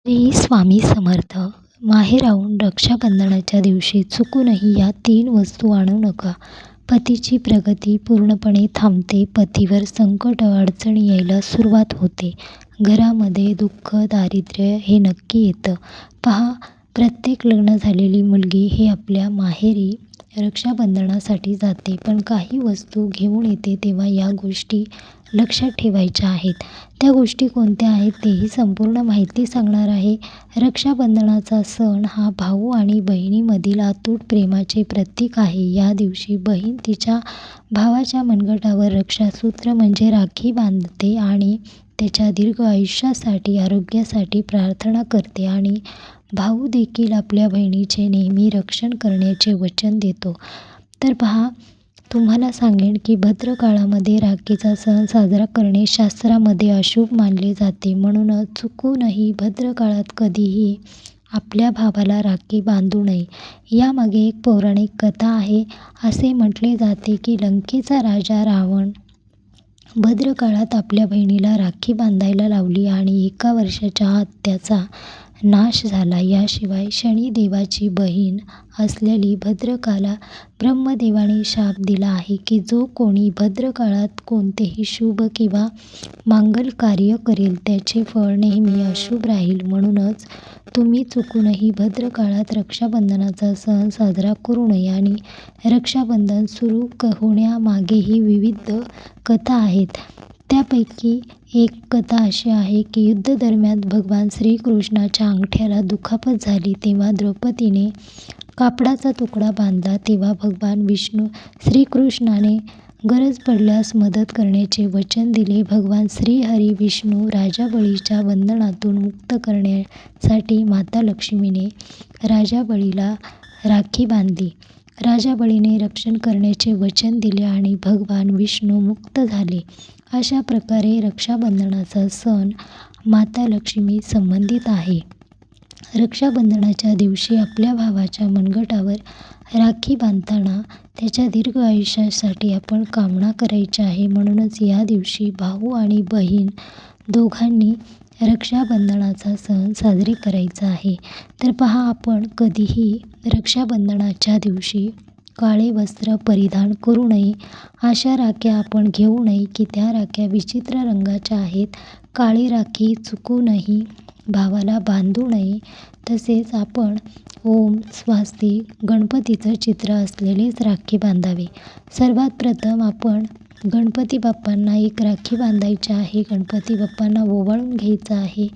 श्री स्वामी समर्थ. माहेराहून रक्षाबंधनाच्या दिवशी चुकूनही या 3 वस्तू आणू नका. पतीची प्रगती पूर्णपणे थांबते. पतीवर संकट अडचणी यायला सुरुवात होते. घरामध्ये दुःख दारिद्र्य हे नक्की येतं. पहा, प्रत्येक लग्न झालेली मुलगी हे आपल्या माहेरी रक्षाबंधनासाठी जाते, पण काही वस्तू घेऊन येते तेव्हा या गोष्टी लक्षात ठेवायच्या आहेत. त्या गोष्टी कोणत्या आहेत तेही संपूर्ण माहिती सांगणार आहे. रक्षाबंधनाचा सण हा भाऊ आणि बहिणीमधील अतूट प्रेमाचे प्रतीक आहे. या दिवशी बहीण तिच्या भावाच्या मनगटावर रक्षासूत्र म्हणजे राखी बांधते आणि त्याच्या दीर्घ आयुष्यासाठी आरोग्यासाठी प्रार्थना करते आणि भाऊ देखील आपल्या बहिणीचे नेहमी रक्षण करण्याचे वचन देतो. तर पहा, तुम्हाला सांगेन की भद्रकाळामध्ये राखीचा सण साजरा करणे शास्त्रामध्ये अशुभ मानले जाते. म्हणूनच चुकूनही भद्रकाळात कधीही आपल्या भावाला राखी बांधू नये. यामागे एक पौराणिक कथा आहे. असे म्हटले जाते की लंकेचा राजा रावण भद्रकाळात आपल्या बहिणीला राखी बांधायला लावली आणि 1 वर्षाच्या आत त्याचा नाश झाला. याशिवाय शनिदेवाची बहीण असलेली भद्रकाला ब्रह्मदेवाने शाप दिला आहे की जो कोणी भद्रकाळात कोणतेही शुभ किंवा मांगल कार्य करेल त्याचे फळ नेहमी अशुभ राहील. म्हणूनच तुम्ही चुकूनही भद्रकाळात रक्षाबंधनाचा सण साजरा करू नये. आणि रक्षाबंधन सुरू होण्यामागेही विविध कथा आहेत. त्यापैकी एक कथा अशी आहे की युद्धादरम्यान भगवान श्रीकृष्णाच्या अंगठ्याला दुखापत झाली, तेव्हा द्रौपदीने कापडाचा तुकडा बांधला. तेव्हा भगवान श्रीकृष्णाने गरज पडल्यास मदत करण्याचे वचन दिले. भगवान श्रीहरी विष्णू राजा बळीच्या बंधनातून मुक्त करण्यासाठी माता लक्ष्मीने राजा बळीला राखी बांधली. राजा बळीने रक्षण करण्याचे वचन दिले आणि भगवान विष्णू मुक्त झाले. अशा प्रकारे रक्षाबंधनाचा सण माता लक्ष्मी संबंधित आहे. रक्षाबंधनाच्या दिवशी आपल्या भावाच्या मनगटावर राखी बांधताना त्याच्या दीर्घ आयुष्यासाठी आपण कामना करायची आहे. म्हणूनच या दिवशी भाऊ आणि बहीण दोघांनी रक्षाबंधनाचा सण साजरे करायचा आहे. तर पहा, आपण कधीही रक्षाबंधनाच्या दिवशी काळे वस्त्र परिधान करू नये. अशा राख्या आपण घेऊ नये की त्या राख्या विचित्र रंगाच्या आहेत. काळी राखी चुकूनही भावाला बांधू नये. तसेच आपण ओम, स्वास्तिक, गणपतीचं चित्र असलेलीच राखी बांधावे. सर्वात प्रथम आपण गणपती बाप्पांना एक राखी बांधायची आहे. गणपती बाप्पांना ओवाळून घ्यायचं आहे.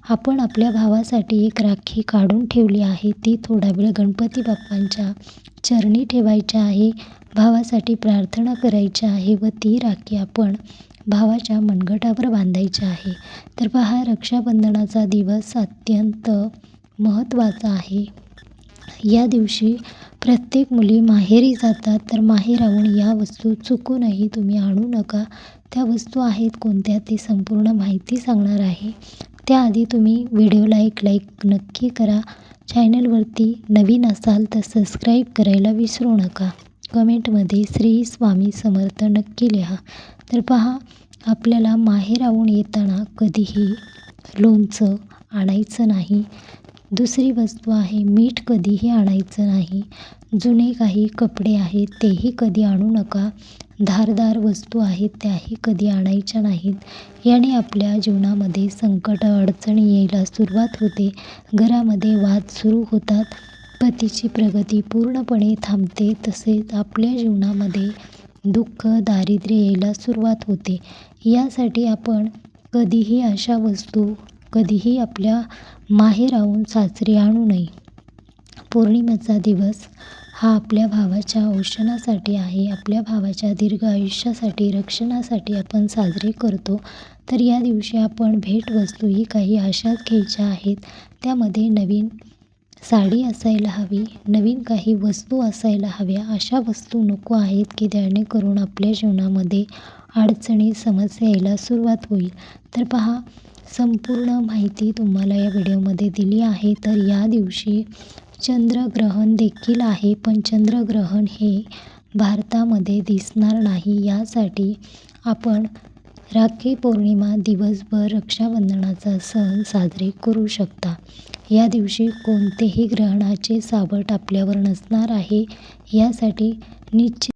आपण आपल्या भावासाठी एक राखी काढून ठेवली आहे. ती थोडा वेळ गणपती बाप्पांच्या चरणी ठेवायची आहे. भावासाठी प्रार्थना करायची आहे व ती राखी आपण भावाच्या मनगटावर बांधायची आहे. तर पहा, रक्षाबंधनाचा दिवस अत्यंत महत्त्वाचा आहे. या दिवशी प्रत्येक मुली माहेरी जातात. तर माहेराहून या वस्तू चुकूनही तुम्ही आणू नका. त्या वस्तू आहेत कोणत्या ते संपूर्ण माहिती सांगणार आहे. त्याआधी तुम्ही व्हिडिओला एक लाईक नक्की करा. चॅनलवरती नवीन असाल तर सबस्क्राईब करायला विसरू नका. कमेंटमध्ये श्री स्वामी समर्थ नक्की लिहा. तर पहा, आपल्याला माहेराहून येताना कधीही लोणचं आणायचं नाही. दुसरी वस्तू आहे, मीठ कधीही आणायचं नाही. जुने काही कपडे आहेत तेही कधी आणू नका. धारदार वस्तू आहेत त्याही कधी आणायच्या नाहीत. याने आपल्या जीवनामध्ये संकट अडचणी यायला सुरुवात होते. घरामध्ये वाद सुरू होतात. पतीची प्रगती पूर्णपणे थांबते. तसेच आपल्या जीवनामध्ये दुःख दारिद्र्य यायला सुरुवात होते. यासाठी आपण कधीही अशा वस्तू कधीही आपल्या माहेराहून सासरी आणू नये. पौर्णिमेचा दिवस हा आपल्या भावाच्या औषणासाठी आहे. आपल्या भावाच्या दीर्घ आयुष्यासाठी रक्षणासाठी आपण साजरे करतो. तर या दिवशी आपण भेटवस्तू ही काही अशाच घ्यायच्या आहेत. त्यामध्ये नवीन साडी असायला हवी, नवीन काही वस्तू असायला हव्या. अशा वस्तू नको आहेत की जेणेकरून आपल्या जीवनामध्ये अडचणी समस्या यायला सुरुवात होईल. तर पहा, संपूर्ण माहिती तुम्हाला या व्हिडिओमध्ये दिली आहे. तर या दिवशी चंद्रग्रहण देखील आहे, पण चंद्रग्रहण हे भारतामध्ये दिसणार नाही. यासाठी आपण राखी पौर्णिमा दिवसभर रक्षाबंधनाचा सण साजरे करू शकता. या दिवशी कोणतेही ग्रहणाचे सावट आपल्यावर नसणार आहे. यासाठी निश्चित